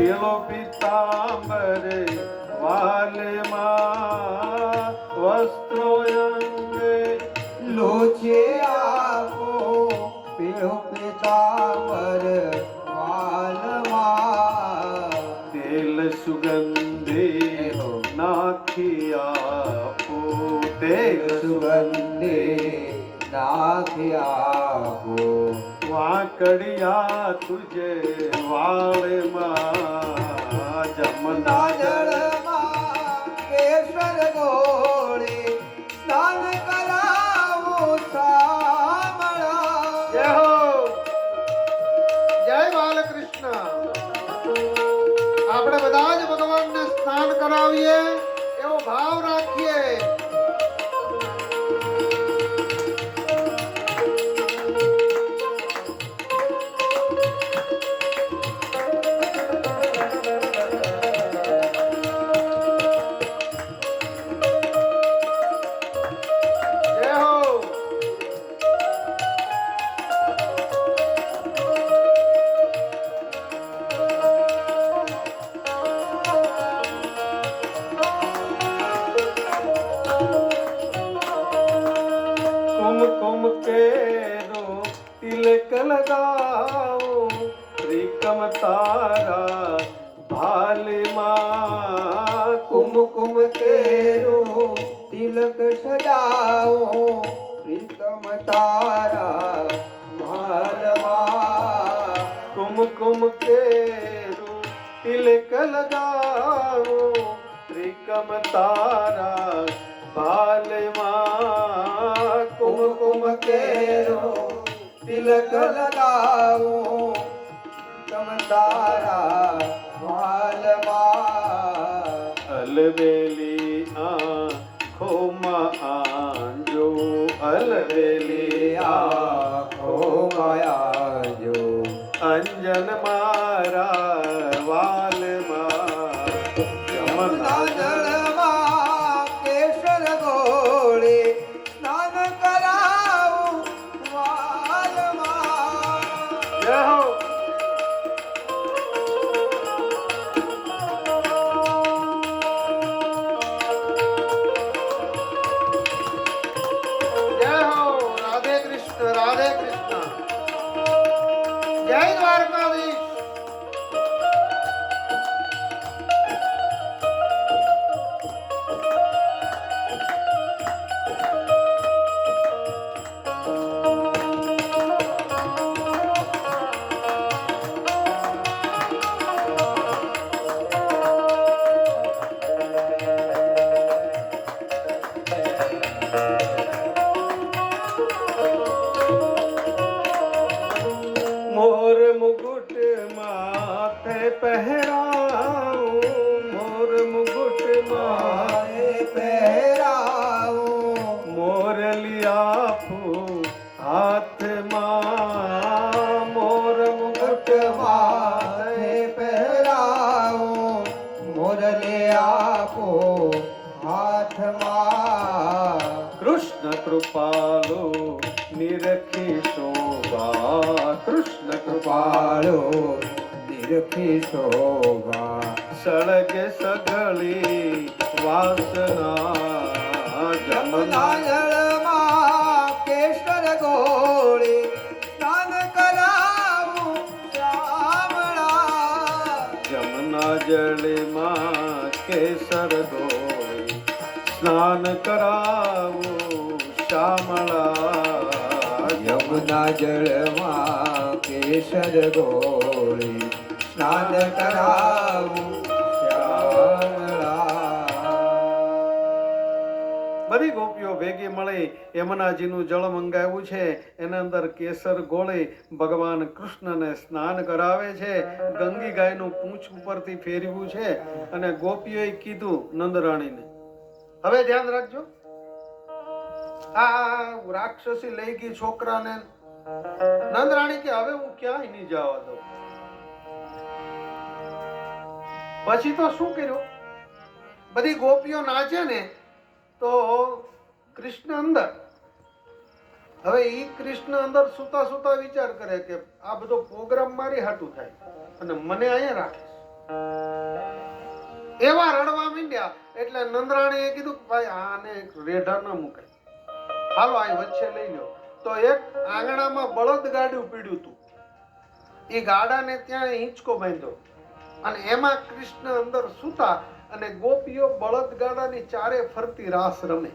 પીળો પીતાંબર વાલમાં વસ્ત્રો અંગે લોચે આપો પીળો પીતાંબર વાલમાં તેલ સુગંધી નાખી આપો તેલ સુગંધે નાખી આપો વાકડિયા તુજે વાળમાં જમના જળમાં કેસર ગોળે સ્નાન કરાવો શામળા. જય હો જય બાલકૃષ્ણ. આપણે બધા જ ભગવાનને સ્નાન કરાવીએ એવો ભાવ રાખીએ. જય હો कुमकुम केरो तिलक लगाओ त्रिकम तारा भाल माँ कुमकुम केरो तिलक सजाओ प्रीतम तारा मालवा. कुमकुम केरो तिलक लगाओ त्रिकम तारा भाल माँ कुमकुम केरो तिलक लगाओ प्रीतम तारा मालवा. अलवेली आँखों में आंजो अलवेली आँखो माया जो अंजन मारा वाल यमुना जलમાં કેસર ગોળે સ્નાન કરાવું વાલમાં. जय हो जय हो राधे कृष्ण जय द्वारकाधीश. मोर मुकुट माथे पहराओ मोर मुकुट माथे મારે પહેરાવો मोर लिया फूल हाथ माँ मोर मुकुट માથે પહેરાવો મોરલે આપો હાથમાં. कृष्ण कृपालो निरखी शोभा कृष्ण कृपालो પાળો નિરખી શોભા सड़ग सगली वासना જમના जमुना જળમાં કેસર ગોળે સ્નાન કરાવું શામળા. जमुना जल माँ केसर धोए स्नान करावो श्यामला યમુના જળમાં કેસર ગોળે સ્નાન કરાવું શ્યામળા. બધી ગોપીઓ ભેગી મળી યમુનાજીનું જળ મંગાવ્યું છે. એના અંદર કેસર ગોળે ભગવાન કૃષ્ણને સ્નાન કરાવે છે. ગંગી ગાયનું પૂંછ ઉપરથી ફેરવ્યું છે અને ગોપીઓએ કીધું નંદરાણીને, હવે ધ્યાન રાખજો, આ રાક્ષસી લઈ ગઈ છોકરાને. નંદરાણી કે હવે હું ક્યાંય નહીં જવા દઉં. પછી તો શું કર્યું, બધી ગોપીઓ નાચે ને તો કૃષ્ણ અંદર, હવે ઈ કૃષ્ણ અંદર સુતા વિચાર કરે કે આ બધો પ્રોગ્રામ મારી હાટું થાય અને મને અહીંયા રાખીશ. એવા રડવા માંડ્યા એટલે નંદરાણીએ કીધું કે ભાઈ આને રેઢા ન મુકાય, હાલો આ વચ્ચે લઈ લો. તો એક આંગણામાં બળદ ગાડું પીડ્યું હતું, એ ગાડાને ત્યાં હિંચકો બાંધ્યો અને એમાં કૃષ્ણ અંદર સૂતા અને ગોપીઓ બળદ ગાડાની ચારે ફરતી રાસ રમે.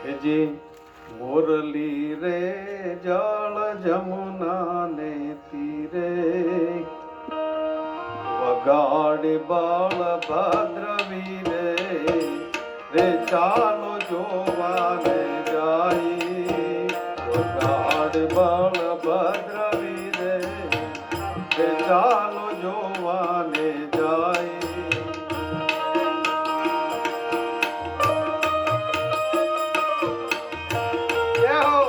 હેજી મોરલી રે જળ જમુના ને તીરે, વગાડે બાળ ભદ્ર વીરે રે ચાલો જોવાને જાય, વગાડ બાળ ભદ્ર વીરે રે ચાલો જોવાને જાય. જય હો.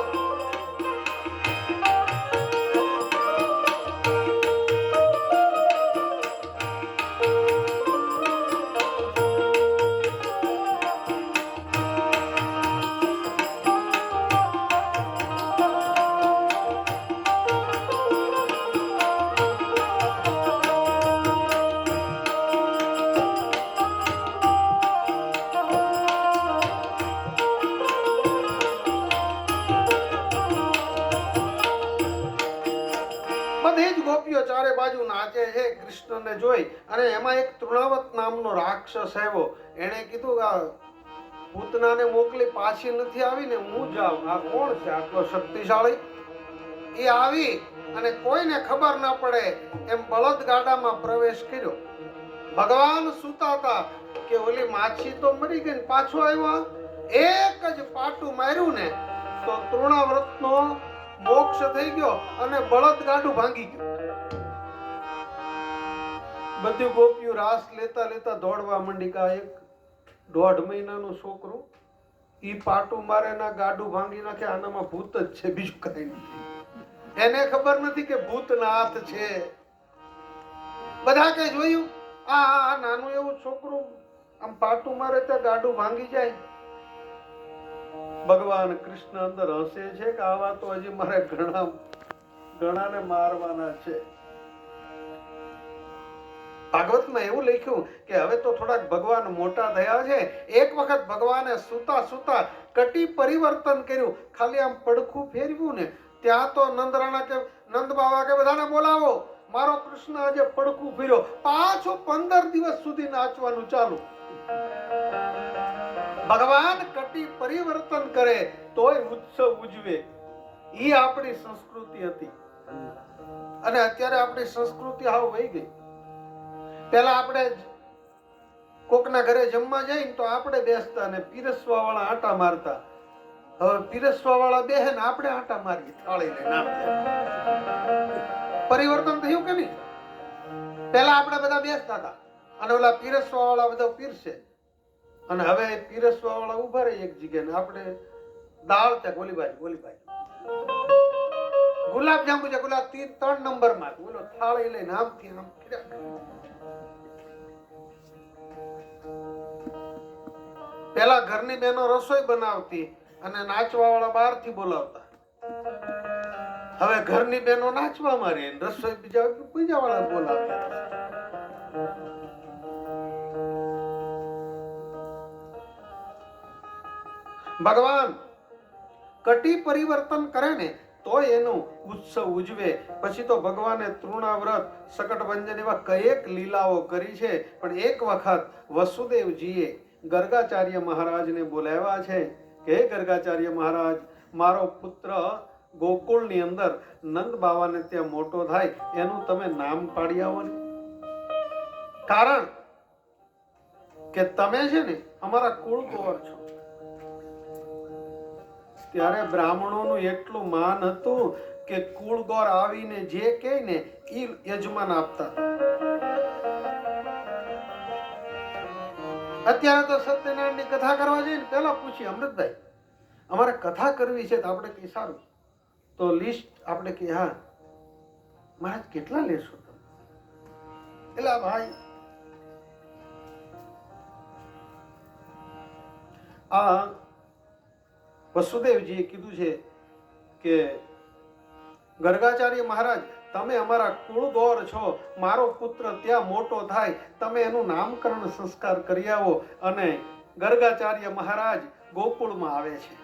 બધી જ ગોપીઓ ચારે બાજુ નાચે છે કૃષ્ણને જોઈ. અને એમાં એક તૃણાવત નામનો રાક્ષસ આવ્યો. એણે કીધું આ પૂતનાને મોકલી પાછી નથી આવી ને હું જાઉં, આ કોણ છે આટલો શક્તિશાળી? એ આવી અને કોઈને ખબર ના પડે એમ બળદ ગાડામાં પ્રવેશ કર્યો. ભગવાન સૂતા હતા કે ઓલી માછી તો મરી ગઈ ને પાછો આવ્યો. એક જ પાટું માર્યું ને તો તૃણાવ્રતનો મોક્ષ થઈ ગયો અને બળદ ગાડું ભાંગી ગયું. બધી ગોપીઓ રાસ લેતા લેતા દોડવા માંડી. કા એક 1.5 મહિનાનું છોકરું ઈ પાટું મારે ના ગાડું ભાંગી નાખે, આનામાં ભૂત જ છે, બીજું કઈ નથી. એને ખબર નથી કે ભૂતના હાથ છે. બધા કે જોયું આ નાનું એવું છોકરું આમ પાટું મારે ત્યાં ગાડું ભાંગી જાય. ભગવાન કૃષ્ણ અંદર હસે છે કે આવા તો હજી મારે ઘણાને મારવાના છે. ભાગવતમાં એવું લખ્યું કે હવે તો થોડાક ભગવાન મોટા થયા છે. એક વખત ભગવાને સુતા સુતા કટી પરિવર્તન કર્યું. ખાલી આમ પડખું ફેરવ્યું ને ત્યાં તો નંદરાણા કે નંદ બાવા કે બધાને બોલાવો, મારો કૃષ્ણ આજે પડખું ફેર્યો. પાછું 15 દિવસ સુધી નાચવાનું ચાલુ. ભગવાન કટી પરિવર્તન કરે તોય ઉત્સવ ઉજવે. ઈ આપણી સંસ્કૃતિ હતી અને અત્યારે આપણી સંસ્કૃતિ હાવ વહી ગઈ. પેલા આપણે કોકના ઘરે જમવા જઈએ તો આપણે બેસતા ને પીરસવા વાળા આંટા મારતા. હવે પીરસવા વાળા બેહે ને આપણે આંટા મારીએ થાળી લઈને. પરિવર્તન થયું કે નહીં? પેલા આપણે બધા બેસતા હતા અને ઓલા પીરસવા વાળા બધા પીરસે અને હવે પીરસવા વાળા ઉભા રહે એક જગ્યાએ ને આપણે દાળ ત્યાં ગોલીબાઈ ગુલાબ જાંબુ છે ગુલાબ 3 નંબર માં બોલો થાળી લઈને આમથી આમ પેલા ઘરની બહેનો રસોઈ બનાવતી અને નાચવા વાળા બહાર થી બોલાવતા. હવે ઘરની બહેનો નાચવા મારી રસોઈ બીજા વાળા બોલાવતા. ભગવાન કટી પરિવર્તન કરે ને તો એનું ઉત્સવ ઉજવે. પછી તો ભગવાને તૃણાવ્રત શકટભંજન એવા કયેક લીલાઓ કરી છે. પણ એક વખત વસુદેવજીએ ગર્ગાચાર્ય મહારાજને બોલાવ્યા છે કે ગર્ગાચાર્ય મહારાજ, મારો પુત્ર ગોકુળની અંદર નંદ બાવાને ત્યાં મોટો થાય એનું તમે નામ પાડી આવો ને. કારણ કે તમે છે ને અમારા કુળ કુંવર છો. ત્યારે બ્રાહ્મણોનું એટલું માન હતું કે કુળ ગોર આવીને જે કહે ને એ યજમાન આપતા. અત્યારે તો સત્યનારાયણની કથા કરવા જઈએ ને પેલા પૂછીએ, અમૃતભાઈ અમારે કથા કરવી છે તો આપણે કઈ સારું તો લિસ્ટ આપણે કે હા મહારાજ કેટલા લેશો તમે? એટલે ભાઈ આ વસુદેવજીએ કીધું છે કે ગર્ગાચાર્ય મહારાજ તમે અમારા કુળદોર છો, મારો પુત્ર ત્યાં મોટો થાય, તમે એનું નામકરણ સંસ્કાર કરી આવો. અને ગર્ગાચાર્ય મહારાજ ગોકુળમાં આવે છે.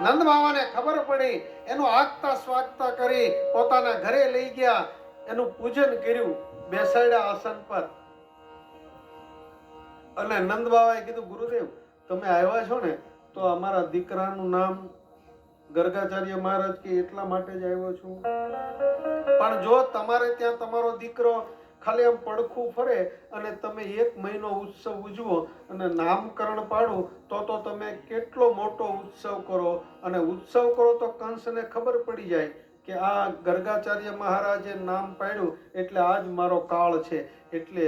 નંદ બાવાને ખબર પડી, એનું આગતા સ્વાગતા કરી પોતાના ઘરે લઈ ગયા, એનું પૂજન કર્યું, બેસાડ્યા આસન પર. અને નંદ બાવાએ કીધું, ગુરુદેવ તમે આવ્યા છો ને તો અમારા દીકરાનું નામ ગર્ગાચાર્ય મહારાજ કે એટલા માટે જ આવ્યો છું. પણ જો તમારે ત્યાં તમારો દીકરો ખાલી આમ પડખું ફરે અને તમે 1 મહિનો ઉત્સવ ઉજવો અને નામકરણ પાડો તો તમે કેટલો મોટો ઉત્સવ કરો. અને ઉત્સવ કરો તો કંસને ખબર પડી જાય કે આ ગર્ગાચાર્ય મહારાજે નામ પાડ્યું એટલે આજ મારો કાળ છે. એટલે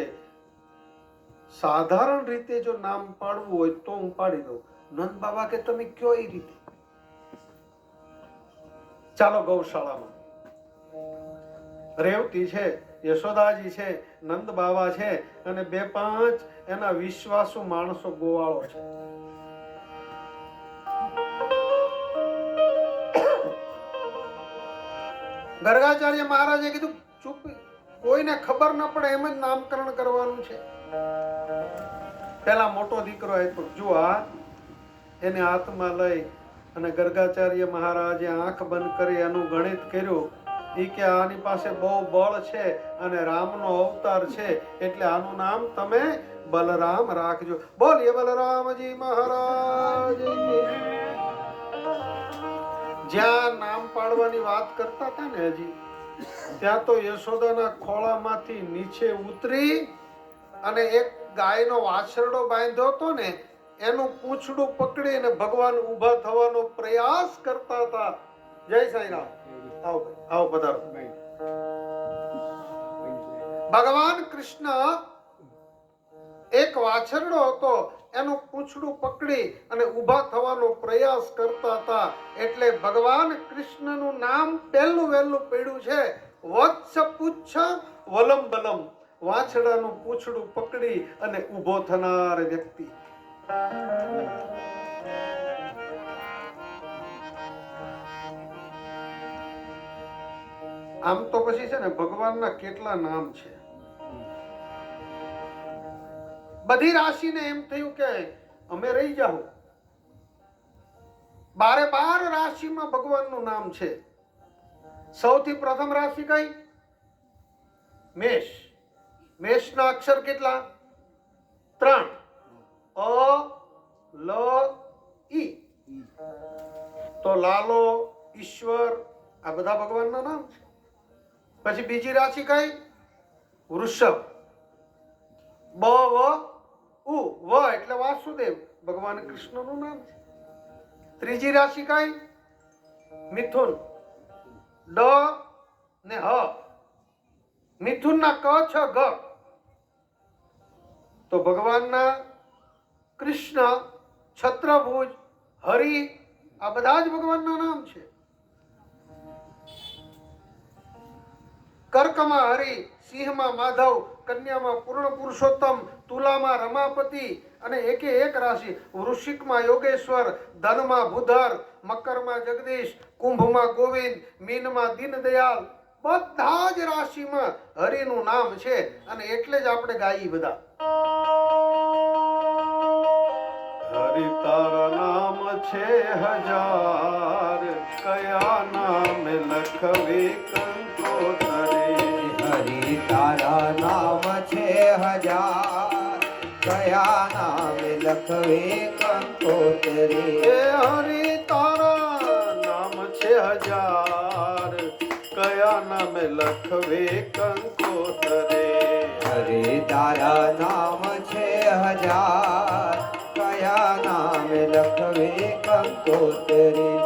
સાધારણ રીતે જો નામ પાડવું હોય તો હું પાડી દઉં. નંદ બાબા કે તમે કયો એ રીતે. ચાલો ગૌશાળામાં. રેવતી છે, યશોદાજી છે, નંદ બાવા છે અને 2-5 એના વિશ્વાસુ માણસો ગોવાળો છે. ગર્ગાચાર્ય મહારાજે કીધું ચૂપ, કોઈને ખબર ન પડે એમ જ નામકરણ કરવાનું છે. પેલા મોટો દીકરો આપ્યો, જો આ એને હાથમાં લઈ અને ગર્ગાચાર્ય મહારાજે આંખ બંધ કરી એનું ગણિત કર્યું. ઈ કે આની પાસે બહુ બળ છે અને રામનો અવતાર છે એટલે આનું નામ તમે બલરામ રાખજો. બોલીએ બલરામજી મહારાજ. જ્યાં નામ પાડવાની વાત કરતા હતા ને હજી, ત્યાં તો યશોદાના ખોળામાંથી નીચે ઉતરી અને એક ગાયનો વાછરડો બાંધ્યો હતો ને, એનું પૂંછડું પકડીને ભગવાન ઊભા થવાનો પ્રયાસ કરતા હતા. જય સાંઈરામ. આવો આવો પધારો. ભગવાન કૃષ્ણ એક વાછરડો હતો, એનું પૂંછડું પકડી અને ઊભા થવાનો પ્રયાસ કરતા હતા. એટલે ભગવાન કૃષ્ણનું નામ પહેલું વહેલું પડ્યું છે વત્સ પુચ્છ વલમ બલમ. વાછરડાનું પૂંછડું પકડી અને ઊભો થનાર વ્યક્તિ. આમ તો પછી છે ને ભગવાનના કેટલા નામ છે. બધી રાશિને એમ થયું કે અમે રહી જાઓ. 12 રાશિમાં ભગવાનનું નામ છે. સૌથી પ્રથમ રાશિ કઈ? મેષ. મેષના અક્ષર કેટલા? 3. અ લ ઈ. તો લાલો, ઈશ્વર આ બધા ભગવાનના નામ છે. પછી બીજી રાશિ કઈ? વૃષભ. બ વ ઉ. વ એટલે વાસુદેવ, ભગવાન કૃષ્ણનું નામ છે. ત્રીજી રાશિ કઈ? મિથુન. ડ ને હ. મિથુનના ક છ ગ. તો ભગવાનના કૃષ્ણ, છત્રભુજ, હરિ આ બધા જ ભગવાનના નામ છે. કર્કમાં હરિ, સિંહમાં માધવ, કન્યામાં પૂર્ણ પુરુષોત્તમ, તુલામાં રમાપતિ અને એકે એક રાશિ. વૃશ્ચિકમાં યોગેશ્વર, ધનમાં ભૂધર, મકરમાં જગદીશ, કુંભમાં ગોવિંદ, મીનમાં દીનદયાલ. બધા જ રાશિમાં હરિનું નામ છે અને એટલે જ આપણે ગાઈ બધા. હરિ તારા નામ છે 1000, કયા નામે લખવી કંકોતરી. હરિ તારા નામ છે 1000, કયા નામે લખવે કંકોતરી. હે હરિ તારા નામ છે 1000, કયા નામે લખવે કંકોતરી. હરિ તારા નામ છે 1000, કયા નામે લખવે કંકોતરી.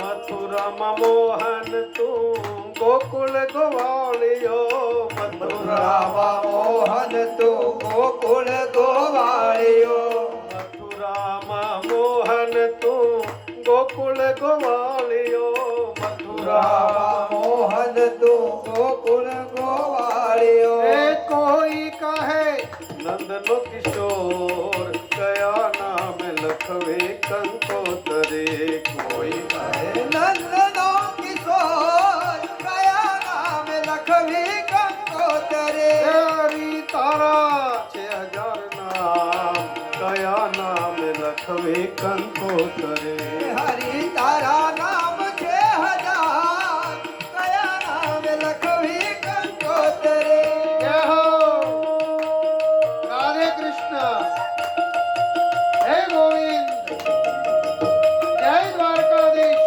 મથુરામાં મોહન તું ગોકુળ ગોવાળિયો. મથુરામાં મોહન તું ગોકુળ ગોવાળિયો. મથુરામાં મોહન તું ગોકુળ ગોવાળિયો. મથુરામાં મોહન તું ગોકુળ ગોવાળિયો. એ કોઈ કહે નંદનો કિશોર, કયા નામે લખવે કંકોતરી. કોઈ કહે નંદનો કિશોર, કંકોતરે. હરી તારા નામ છે હજાર, કયા નામે લખવી કંકોતરે. જય હો રાધે કૃષ્ણ, હે ગોવિંદ, જય દ્વારકાધીશ.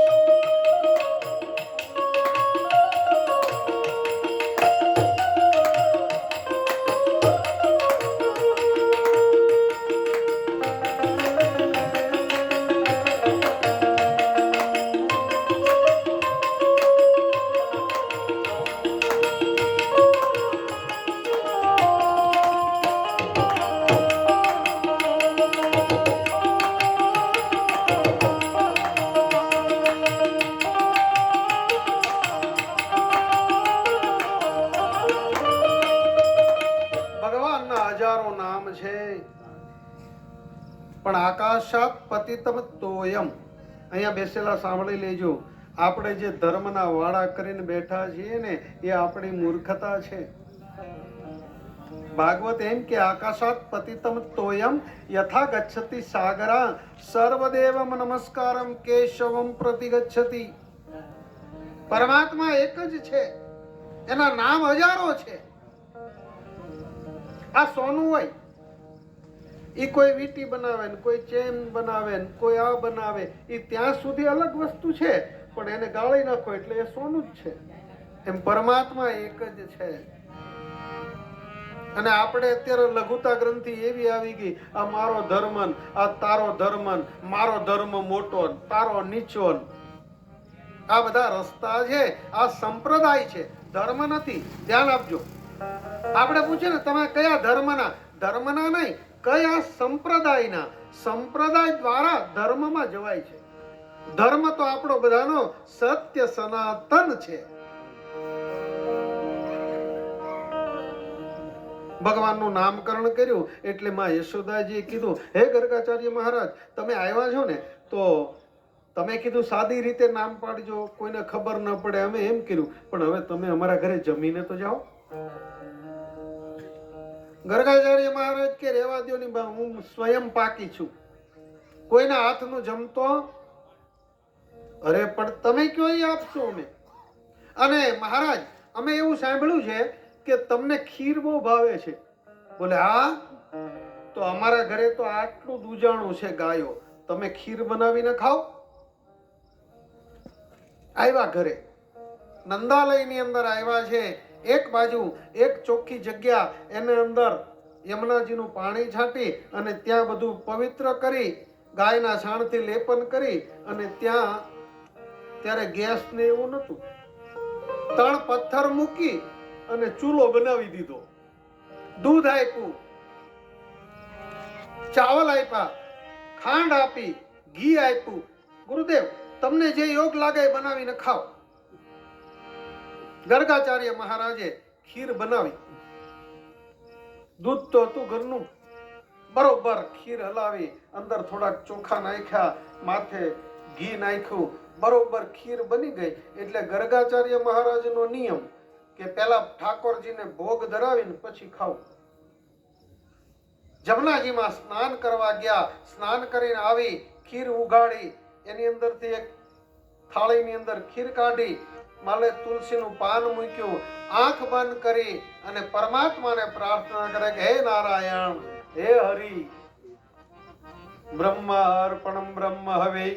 ભગવાનના હજારો નામ છે, પણ આકાશાત પતિતમ તોયમ. અહીંયા બેસેલા સાંભળી લેજો, આપણે જે ધર્મના વાડા કરીને બેઠા છીએ ને એ આપણી મૂર્ખતા છે. ભાગવત એમ કે આકાશાત પતિતમ તોયમ યથા ગચ્છતિ સાગરા સર્વદેવમ નમસ્કારમ કેશવમ પ્રતિ ગચ્છતિ. પરમાત્મા એક જ છે, એના નામ હજારો છે. આ સોનું હોય, એ કોઈ વીટી બનાવે ને કોઈ ચેન બનાવે ને કોઈ આ બનાવે, એ ત્યાં સુધી અલગ વસ્તુ છે, પણ એને ગાળી નાખો એટલે એ સોનું જ છે. એમ પરમાત્મા એક જ છે. અને આપણે અત્યારે લઘુતા ગ્રંથિ એવી આવી ગઈ, આ મારો ધર્મન, આ તારો ધર્મન, મારો ધર્મ મોટો ને તારો નીચો ને. આ બધા રસ્તા છે, આ સંપ્રદાય છે, ધર્મ નથી. ધ્યાન આપજો. આપણે પૂછે ને તમે કયા ધર્મના? ધર્મના નહીં, કયા સંપ્રદાયના? સંપ્રદાય દ્વારા ધર્મમાં જવાય છે. ધર્મ તો આપણો બધાનો સત્ય સનાતન છે. ભગવાનનું નામકરણ કર્યું એટલે માં યશોદાજીએ કીધું, હે ગર્ગાચાર્ય મહારાજ, તમે આવ્યા છો ને તો તમે કીધું સાદી રીતે નામ પાડજો, કોઈને ખબર ન પડે. અમે એમ કર્યું, પણ હવે તમે અમારા ઘરે જમીને તો જાઓ. ગર્ગાચાર્ય મહારાજ કે રેવા દો ની બા, હું સ્વયં પાકી છું, કોઈના હાથનું જમતો. અરે પણ તમે કયો એ આપશો અમે. અને મહારાજ અમે એવું સાંભળ્યું છે કે તમને ખીર બહુ ભાવે છે. બોલે હા, તો અમારા ઘરે તો આટલું દૂજાણું છે ગાયો, તમે ખીર બનાવીને ખાઓ. આવ્યા ઘરે, નંદાલયની અંદર આવ્યા છે. એક બાજુ એક ચોખ્ખી જગ્યા, એની અંદર યમુનાજીનું પાણી છાંટી અને ત્યાં બધું પવિત્ર કરી, ગાયના છાણથી લેપન કરી, અને ત્યાં ત્યારે ગેસ ને એવું નતું, 3 પથ્થર મૂકી અને ચૂલો બનાવી દીધો. દૂધ આપ્યું, ચાવલ આપ્યા, ખાંડ આપી, ઘી આપ્યું. ગુરુદેવ તમને જે યોગ લાગે એ બનાવીને ખાઓ. ગર્ગાચાર્ય મહારાજે ખીર બનાવી. દૂધ તો હતું ઘરનું, બરોબર ખીર હલાવી, અંદર થોડાક ચોખા નાખ્યા, માથે ઘી નાખ્યું, બરોબર ખીર બની ગઈ. એટલે ગર્ગાચાર્ય મહારાજનો નિયમ કે પહેલા ઠાકોરજીને ભોગ ધરાવીને પછી ખાવું. જમનાજીમાં સ્નાન કરવા ગયા, સ્નાન કરીને આવી, ખીર ઉગાડી, એની અંદરથી એક થાળીની અંદર ખીર કાઢી, માલે તુલસીનું પાન મૂક્યું, આંખ બંધ કરી અને પરમાત્માને પ્રાર્થના કરે કે હે નારાયણ, હે હરિ, બ્રહ્મ અર્પણમ બ્રહ્મ હવે,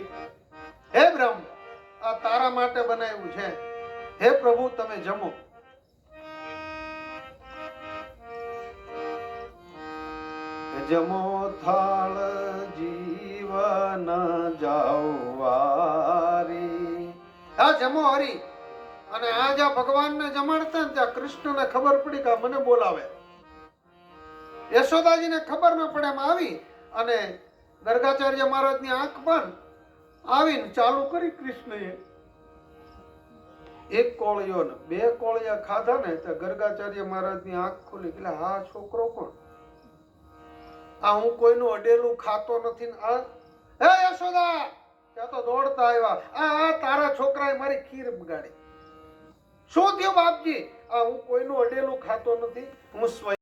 હે બ્રહ્મ, આ તારા માટે બનાવ્યું છે, હે પ્રભુ તમે જમો. જમો થાળ જીવન જાવારી. આ જમો હરી. અને આ જ્યાં ભગવાનને જમાડતા ને ત્યાં કૃષ્ણને ખબર પડી કે મને બોલાવે. યશોદાજીને ખબર ન પડે એમ આવી અને ગર્ગાચાર્ય મહારાજની આંખ બંધ આવીને ચાલુ કરી કૃષ્ણએ. એક કોળિયો ને 2 કોળિયા ખાધા ને તો ગર્ગાચાર્ય મહારાજની આંખ ખુલી. એટલે આ છોકરો કોણ? આ હું કોઈનું અડેલું ખાતો નથી. હે યશોદા, ત્યાં તો દોડતા આવ્યા, આ તારા છોકરાએ મારી ખીર બગાડી. શું થયું બાપજી? આ હું કોઈનું અડેલું ખાતો નથી, હું સ્વયં